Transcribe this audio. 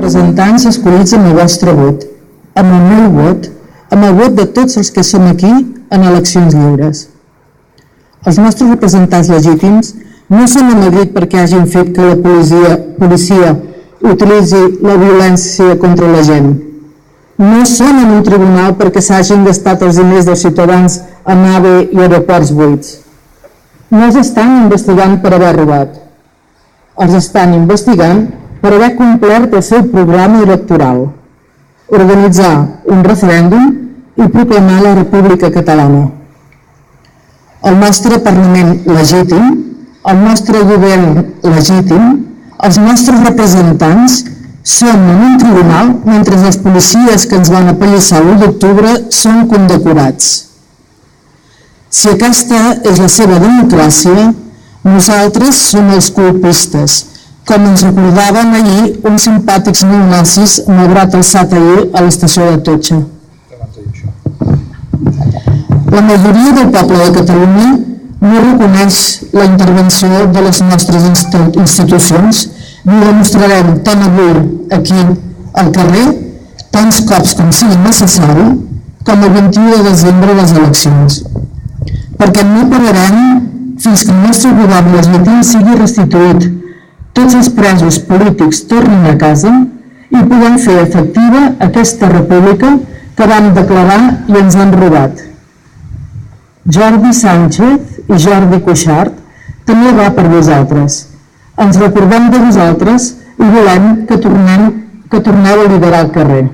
representants escollits amb el vostre vot, amb el meu vot, amb el vot de tots els que som aquí en eleccions lliures. Els nostres representants legítims no són a Madrid perquè hagin fet que la policia utilitzi la violència contra la gent. No són en un tribunal perquè s'hagin gastat els diners dels ciutadans en AVE i aeroports buits. No els estan investigant per haver robat. Els estan investigant per haver complert el seu programa electoral, organitzar un referèndum i proclamar la República Catalana. El nostre Parlament legítim, el nostre govern legítim, els nostres representants són en un tribunal mentre els policies que ens van apallissar l'1 d'octubre són condecorats. Si aquesta és la seva democràcia, nosaltres som els colpistes, com ens recordaven ahir uns simpàtics neonazis malgrat alçat ahir a l'estació de Totxa. La majoria del poble de Catalunya no reconeix la intervenció de les nostres institucions i ho demostrarem tant avui aquí al carrer, tants cops com sigui necessari, com el 21 de desembre a les eleccions. Perquè no pararem fins que el nostre govern legítim sigui restituït, tots els presos polítics tornin a casa i puguem fer efectiva aquesta república que vam declarar i ens han robat. Jordi Sánchez i Jordi Cuixart també va per vosaltres. Ens recordem de vosaltres i volem que torneu a liderar el carrer.